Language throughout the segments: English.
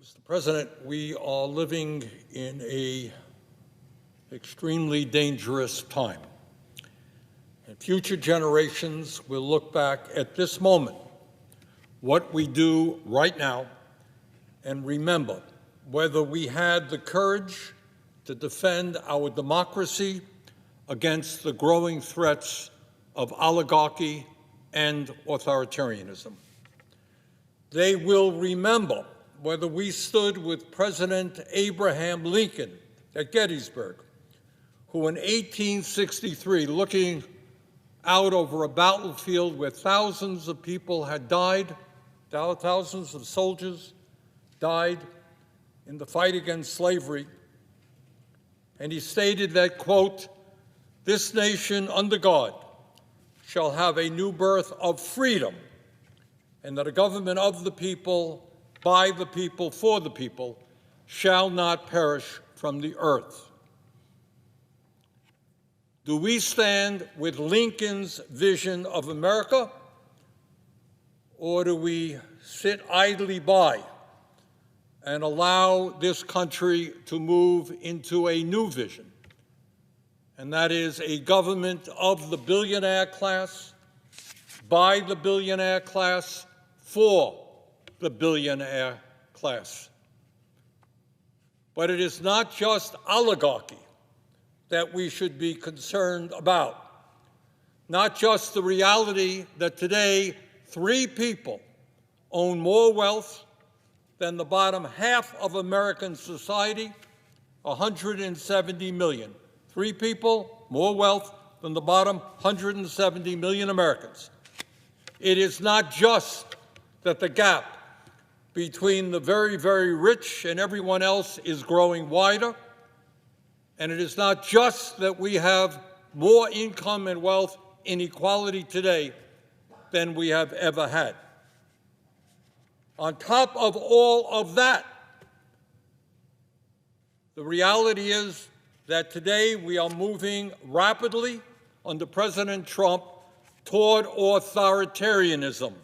Mr. President, we are living in an extremely dangerous time. And future generations will look back at this moment, what we do right now, and remember whether we had the courage to defend our democracy against the growing threats of oligarchy and authoritarianism. They will remember whether we stood with President Abraham Lincoln at Gettysburg, who in 1863, looking out over a battlefield where thousands of people had died, thousands of soldiers died in the fight against slavery, and he stated that, quote, "This nation under God shall have a new birth of freedom, and that a government of the people, by the people, for the people, shall not perish from the earth." Do we stand with Lincoln's vision of America, or do we sit idly by and allow this country to move into a new vision? And that is a government of the billionaire class, by the billionaire class, for the billionaire class. But it is not just oligarchy that we should be concerned about. Not just the reality that today 3 people own more wealth than the bottom half of American society, 170 million. 3 people, more wealth than the bottom 170 million Americans. It is not just that the gap between the very, very rich and everyone else is growing wider, and it is not just that we have more income and wealth inequality today than we have ever had. On top of all of that, the reality is that today we are moving rapidly under President Trump toward authoritarianism.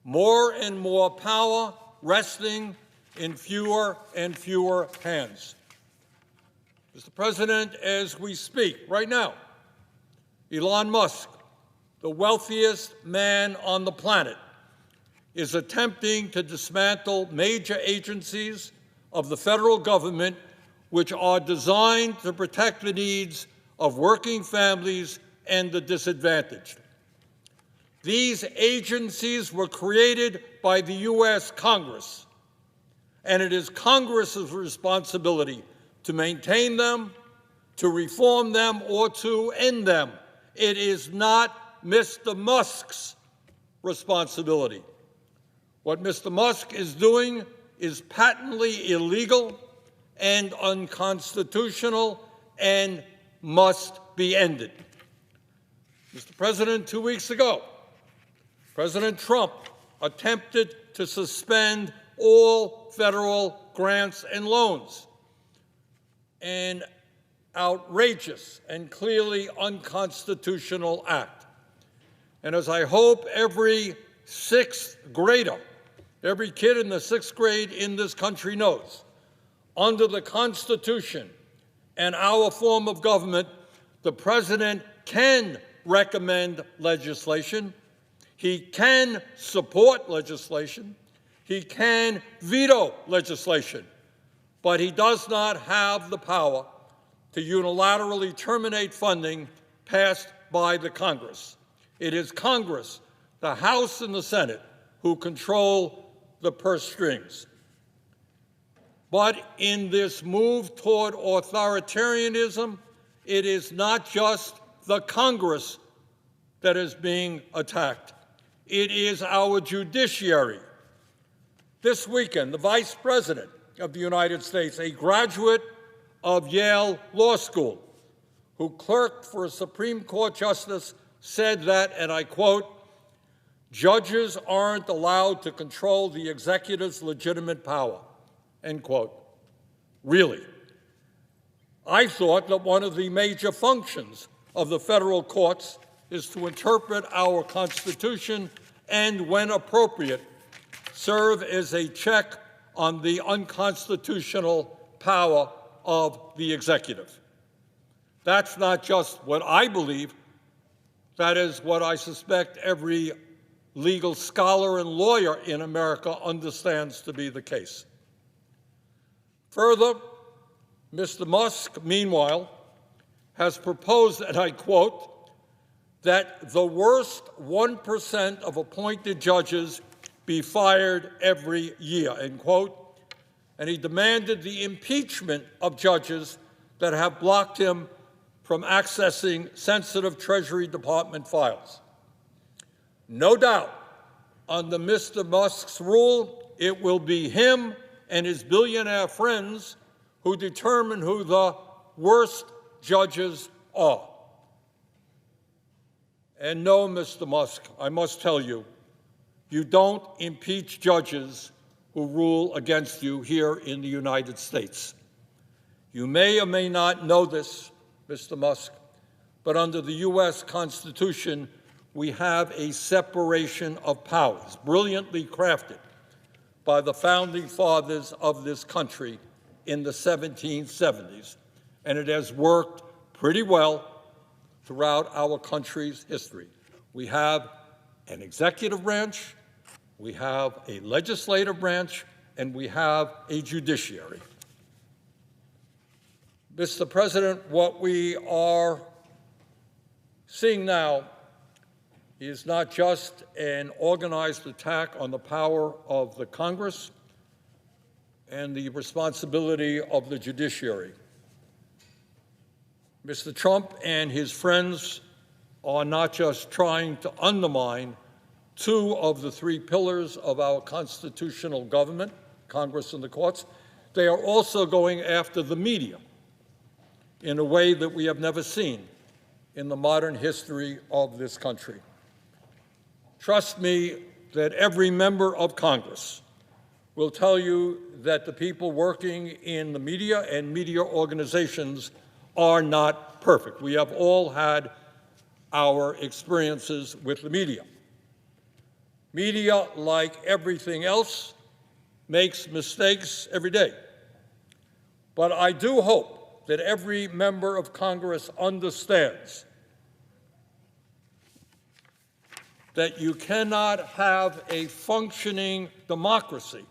More and more power resting in fewer and fewer hands. Mr. President, as we speak right now, Elon Musk, the wealthiest man on the planet, is attempting to dismantle major agencies of the federal government which are designed to protect the needs of working families and the disadvantaged. These agencies were created by the U.S. Congress, and it is Congress's responsibility to maintain them, to reform them, or to end them. It is not Mr. Musk's responsibility. What Mr. Musk is doing is patently illegal and unconstitutional and must be ended. Mr. President, 2 weeks ago, President Trump attempted to suspend all federal grants and loans, an outrageous and clearly unconstitutional act. And as I hope every 6th grader, every kid in the 6th grade in this country knows, under the Constitution and our form of government, the President can recommend legislation, he can support legislation, he can veto legislation, but he does not have the power to unilaterally terminate funding passed by the Congress. It is Congress, the House and the Senate, who control the purse strings. But in this move toward authoritarianism, it is not just the Congress that is being attacked. It is our judiciary. This weekend, the Vice President of the United States, a graduate of Yale Law School, who clerked for a Supreme Court justice, said that, and I quote, "Judges aren't allowed to control the executive's legitimate power," end quote. Really? I thought that one of the major functions of the federal courts is to interpret our Constitution and, when appropriate, serve as a check on the unconstitutional power of the executive. That's not just what I believe. That is what I suspect every legal scholar and lawyer in America understands to be the case. Further, Mr. Musk, meanwhile, has proposed, and I quote, that the worst 1% of appointed judges be fired every year, end quote, and he demanded the impeachment of judges that have blocked him from accessing sensitive Treasury Department files. No doubt, under Mr. Musk's rule, it will be him and his billionaire friends who determine who the worst judges are. And no, Mr. Musk, I must tell you, you don't impeach judges who rule against you here in the United States. You may or may not know this, Mr. Musk, but under the U.S. Constitution, we have a separation of powers, brilliantly crafted by the founding fathers of this country in the 1770s, and it has worked pretty well throughout our country's history. We have an executive branch, we have a legislative branch, and we have a judiciary. Mr. President, what we are seeing now is not just an organized attack on the power of the Congress and the responsibility of the judiciary. Mr. Trump and his friends are not just trying to undermine two of the three pillars of our constitutional government, Congress and the courts, they are also going after the media in a way that we have never seen in the modern history of this country. Trust me that every member of Congress will tell you that the people working in the media and media organizations are not perfect. We have all had our experiences with the media. Media, like everything else, makes mistakes every day. But I do hope that every member of Congress understands that you cannot have a functioning democracy.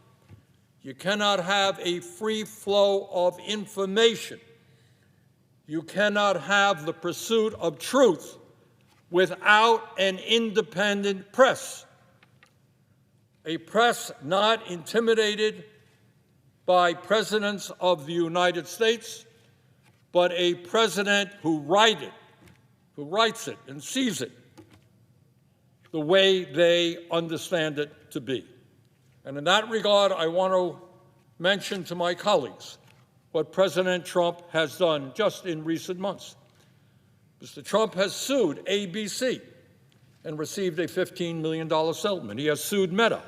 You cannot have a free flow of information. You cannot have the pursuit of truth without an independent press. A press not intimidated by presidents of the United States, but a president who writes it and sees it the way they understand it to be. And in that regard, I want to mention to my colleagues what President Trump has done just in recent months. Mr. Trump has sued ABC and received a $15 million settlement. He has sued Meta,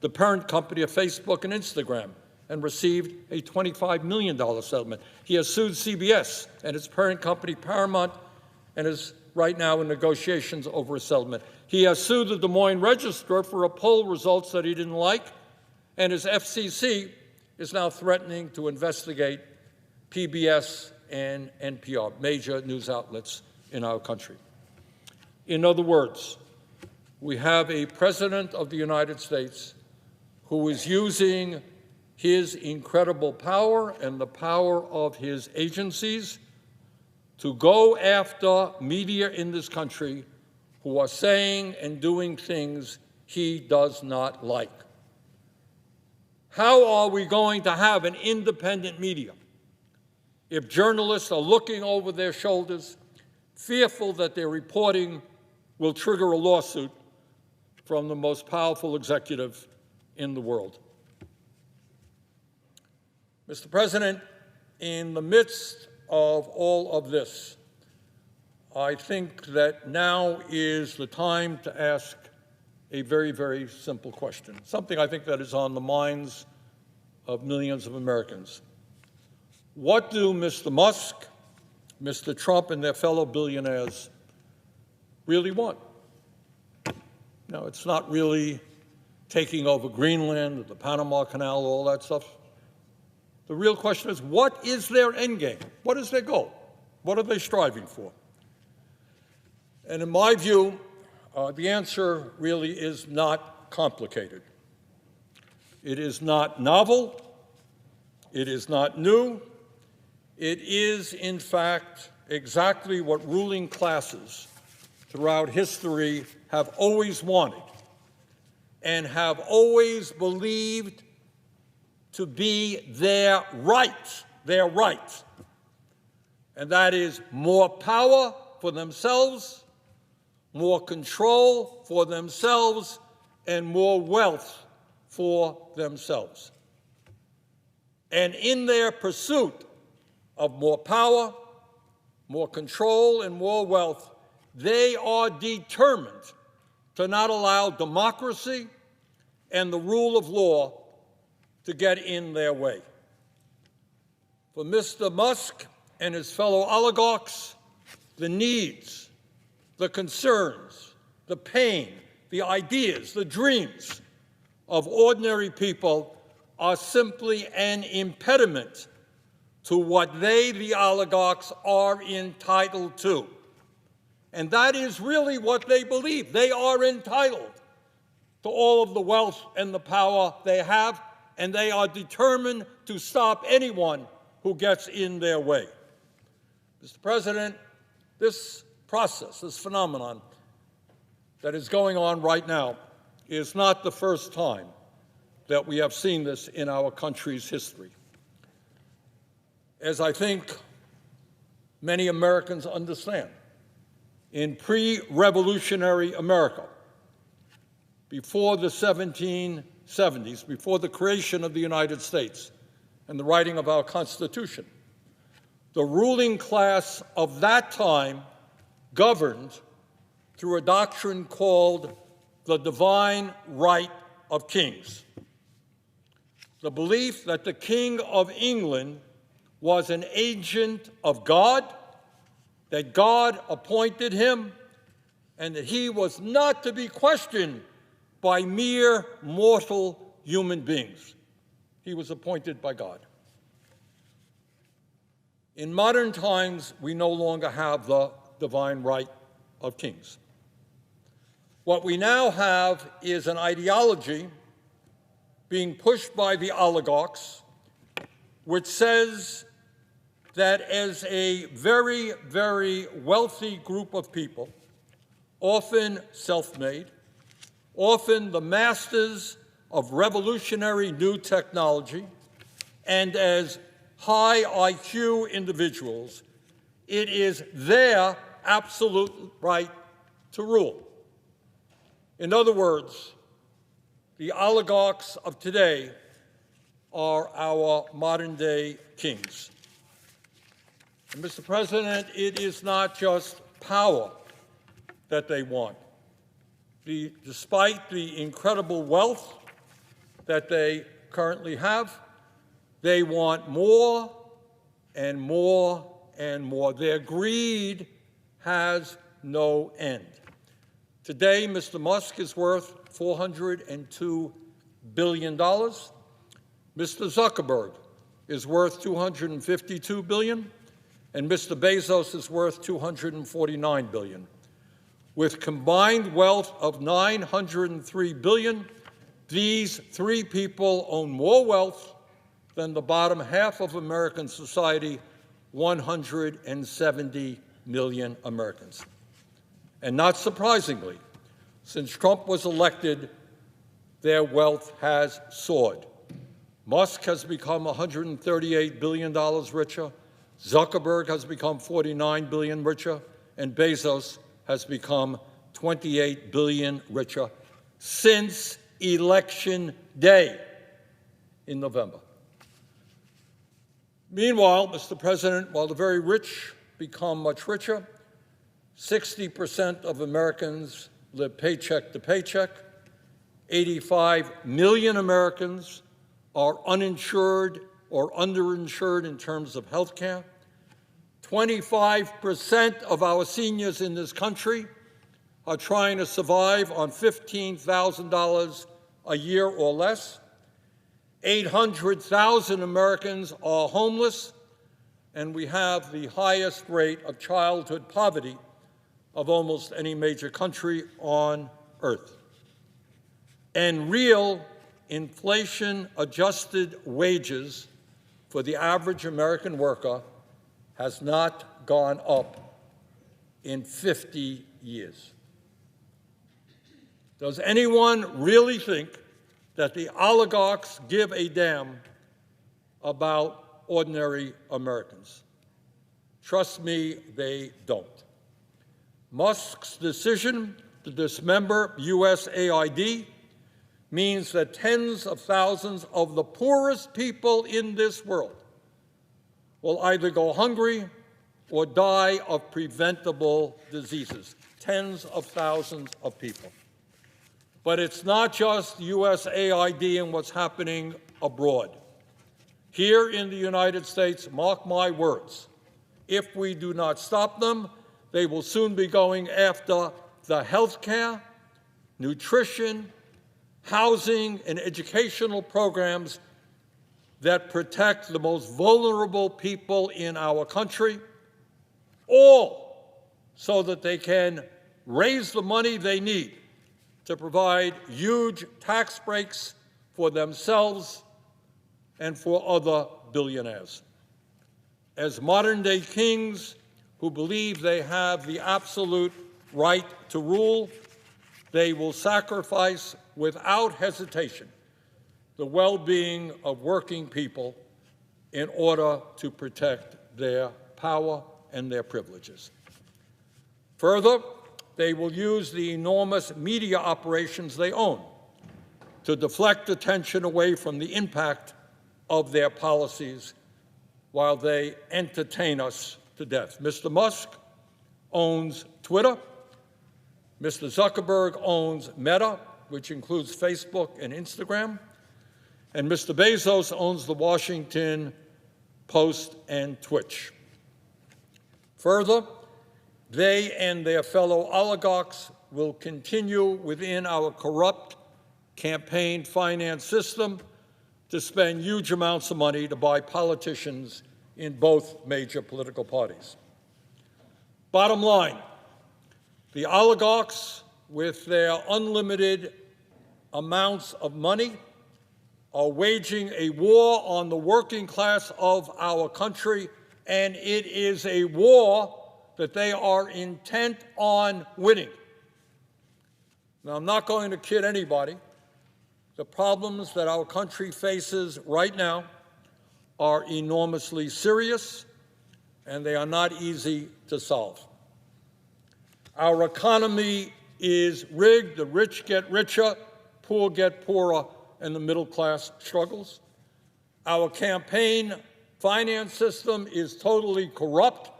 the parent company of Facebook and Instagram, and received a $25 million settlement. He has sued CBS and its parent company Paramount and is right now in negotiations over a settlement. He has sued the Des Moines Register for a poll results that he didn't like, and his FCC is now threatening to investigate PBS and NPR, major news outlets in our country. In other words, we have a president of the United States who is using his incredible power and the power of his agencies to go after media in this country who are saying and doing things he does not like. How are we going to have an independent media if journalists are looking over their shoulders, fearful that their reporting will trigger a lawsuit from the most powerful executive in the world? Mr. President, in the midst of all of this, I think that now is the time to ask a very, very simple question, something I think that is on the minds of millions of Americans. What do Mr. Musk, Mr. Trump, and their fellow billionaires really want? No, it's not really taking over Greenland, the Panama Canal, all that stuff. The real question is, what is their end game? What is their goal? What are they striving for? And in my view, the answer really is not complicated. It is not novel. It is not new. It is, in fact, exactly what ruling classes throughout history have always wanted and have always believed to be their right, and that is more power for themselves, more control for themselves, and more wealth for themselves. And in their pursuit of more power, more control, and more wealth, they are determined to not allow democracy and the rule of law to get in their way. For Mr. Musk and his fellow oligarchs, the needs, the concerns, the pain, the ideas, the dreams of ordinary people are simply an impediment to what they, the oligarchs, are entitled to. And that is really what they believe. They are entitled to all of the wealth and the power they have, and they are determined to stop anyone who gets in their way. Mr. President, this process, this phenomenon that is going on right now is not the first time that we have seen this in our country's history. As I think many Americans understand, in pre-revolutionary America, before the 1770s, before the creation of the United States and the writing of our Constitution, the ruling class of that time governed through a doctrine called the divine right of kings. The belief that the King of England was an agent of God, that God appointed him, and that he was not to be questioned by mere mortal human beings. He was appointed by God. In modern times, we no longer have the divine right of kings. What we now have is an ideology being pushed by the oligarchs, which says that as a very, very wealthy group of people, often self-made, often the masters of revolutionary new technology, and as high IQ individuals, it is their absolute right to rule. In other words, the oligarchs of today are our modern-day kings. And Mr. President, it is not just power that they want. Despite the incredible wealth that they currently have, they want more and more and more. Their greed has no end. Today, Mr. Musk is worth $402 billion. Mr. Zuckerberg is worth $252 billion, and Mr. Bezos is worth $249 billion. With combined wealth of $903 billion, these three people own more wealth than the bottom half of American society, 170 million Americans. And not surprisingly, since Trump was elected, their wealth has soared. Musk has become $138 billion richer, Zuckerberg has become $49 billion richer, and Bezos has become $28 billion richer since Election Day in November. Meanwhile, Mr. President, while the very rich become much richer, 60% of Americans live paycheck to paycheck. 85 million Americans are uninsured or underinsured in terms of health care. 25% of our seniors in this country are trying to survive on $15,000 a year or less. 800,000 Americans are homeless, and we have the highest rate of childhood poverty of almost any major country on earth. And real inflation-adjusted wages for the average American worker has not gone up in 50 years. Does anyone really think that the oligarchs give a damn about ordinary Americans? Trust me, they don't. Musk's decision to dismember USAID means that tens of thousands of the poorest people in this world will either go hungry or die of preventable diseases. Tens of thousands of people. But it's not just USAID and what's happening abroad. Here in the United States, mark my words, if we do not stop them, they will soon be going after the health care, nutrition, housing, and educational programs that protect the most vulnerable people in our country, all so that they can raise the money they need to provide huge tax breaks for themselves and for other billionaires. As modern-day kings who believe they have the absolute right to rule, they will sacrifice without hesitation the well-being of working people in order to protect their power and their privileges. Further, they will use the enormous media operations they own to deflect attention away from the impact of their policies while they entertain us to death. Mr. Musk owns Twitter. Mr. Zuckerberg owns Meta, which includes Facebook and Instagram. And Mr. Bezos owns the Washington Post and Twitch. Further, they and their fellow oligarchs will continue within our corrupt campaign finance system to spend huge amounts of money to buy politicians in both major political parties. Bottom line, the oligarchs, with their unlimited amounts of money, are waging a war on the working class of our country, and it is a war that they are intent on winning. Now, I'm not going to kid anybody. The problems that our country faces right now are enormously serious, and they are not easy to solve. Our economy is rigged. The rich get richer, poor get poorer, and the middle class struggles. Our campaign finance system is totally corrupt.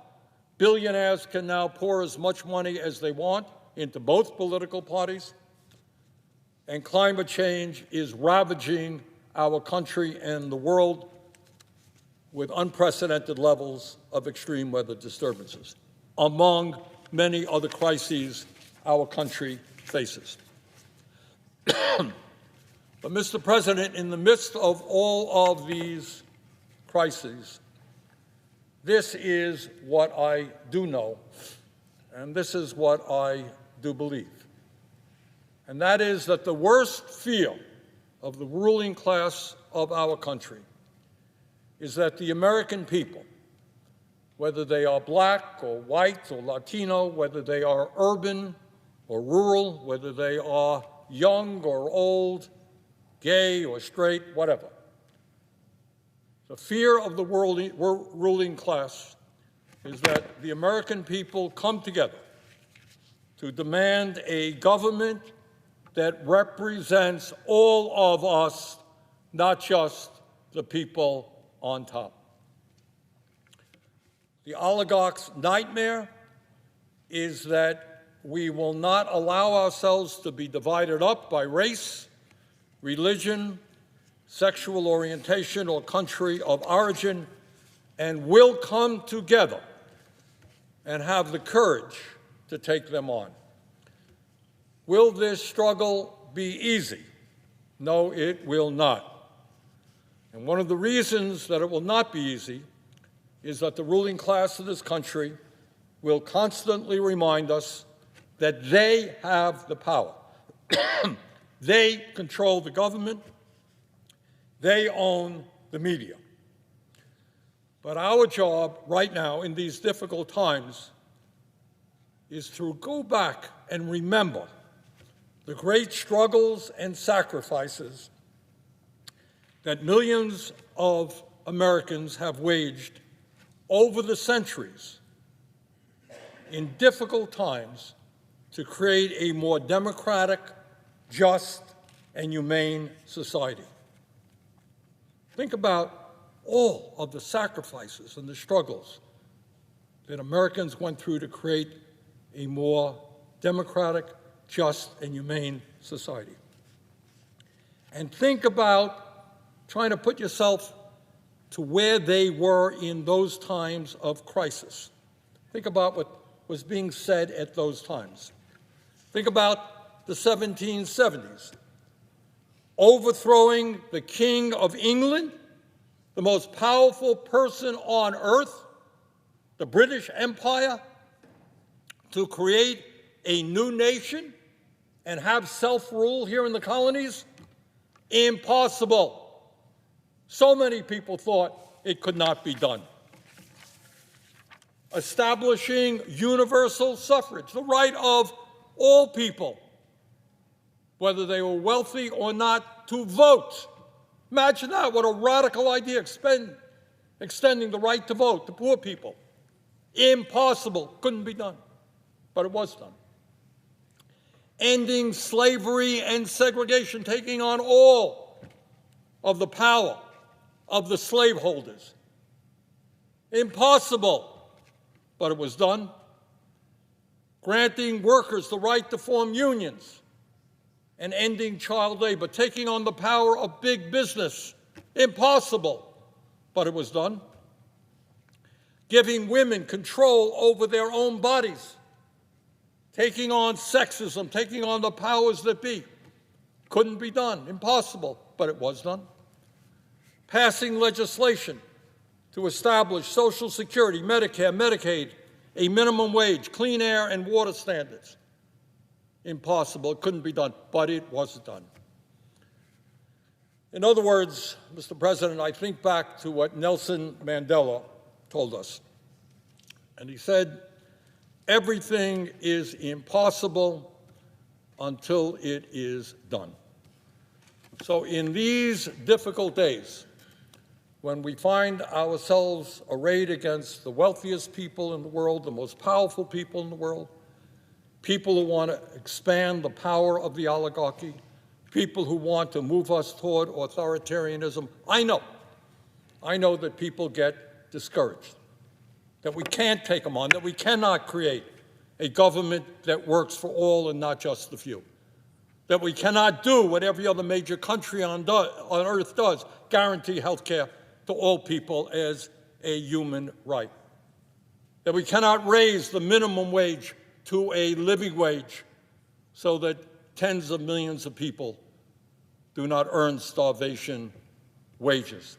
Billionaires can now pour as much money as they want into both political parties. And climate change is ravaging our country and the world with unprecedented levels of extreme weather disturbances, among many other crises our country faces. But, Mr. President, in the midst of all of these crises, this is what I do know, and this is what I do believe. And that is that the worst fear of the ruling class of our country is that the American people, whether they are black or white or Latino, whether they are urban or rural, whether they are young or old, gay or straight, whatever. The fear of the ruling class is that the American people come together to demand a government that represents all of us, not just the people on top. The oligarchs' nightmare is that we will not allow ourselves to be divided up by race, religion, sexual orientation, or country of origin, and will come together and have the courage to take them on. Will this struggle be easy? No, it will not. And one of the reasons that it will not be easy is that the ruling class of this country will constantly remind us that they have the power. They control the government. They own the media. But our job right now in these difficult times is to go back and remember the great struggles and sacrifices that millions of Americans have waged over the centuries in difficult times to create a more democratic, just, and humane society. Think about all of the sacrifices and the struggles that Americans went through to create a more democratic, just, and humane society. And think about trying to put yourself to where they were in those times of crisis. Think about what was being said at those times. Think about the 1770s, overthrowing the King of England, the most powerful person on earth, the British Empire, to create a new nation and have self-rule here in the colonies? Impossible. So many people thought it could not be done. Establishing universal suffrage, the right of all people, whether they were wealthy or not, to vote. Imagine that, what a radical idea, extending the right to vote to poor people. Impossible, couldn't be done, but it was done. Ending slavery and segregation, taking on all of the power of the slaveholders. Impossible, but it was done. Granting workers the right to form unions and ending child labor, taking on the power of big business. Impossible, but it was done. Giving women control over their own bodies, taking on sexism, taking on the powers that be. Couldn't be done, impossible, but it was done. Passing legislation to establish Social Security, Medicare, Medicaid, a minimum wage, clean air and water standards. Impossible, it couldn't be done, but it was done. In other words, Mr. President, I think back to what Nelson Mandela told us. And he said, everything is impossible until it is done. So in these difficult days, when we find ourselves arrayed against the wealthiest people in the world, the most powerful people in the world, people who want to expand the power of the oligarchy, people who want to move us toward authoritarianism, I know that people get discouraged, that we can't take them on, that we cannot create a government that works for all and not just the few, that we cannot do what every other major country on earth does, guarantee health care to all people as a human right, that we cannot raise the minimum wage to a living wage so that tens of millions of people do not earn starvation wages,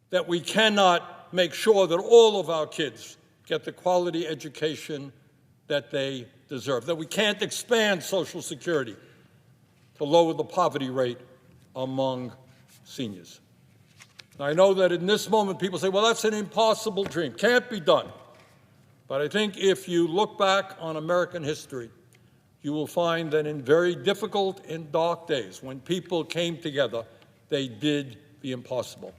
that we cannot make sure that all of our kids get the quality education that they deserve, that we can't expand Social Security to lower the poverty rate among seniors. Now, I know that in this moment people say, well, that's an impossible dream, can't be done. But I think if you look back on American history, you will find that in very difficult and dark days, when people came together, they did the impossible.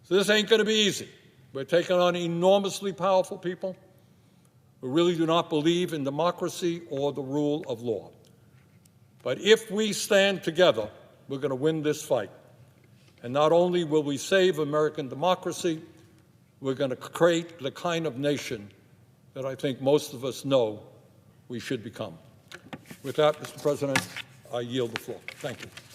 So this ain't going to be easy. We're taking on enormously powerful people who really do not believe in democracy or the rule of law. But if we stand together, we're going to win this fight. And not only will we save American democracy, we're going to create the kind of nation that I think most of us know we should become. With that, Mr. President, I yield the floor. Thank you.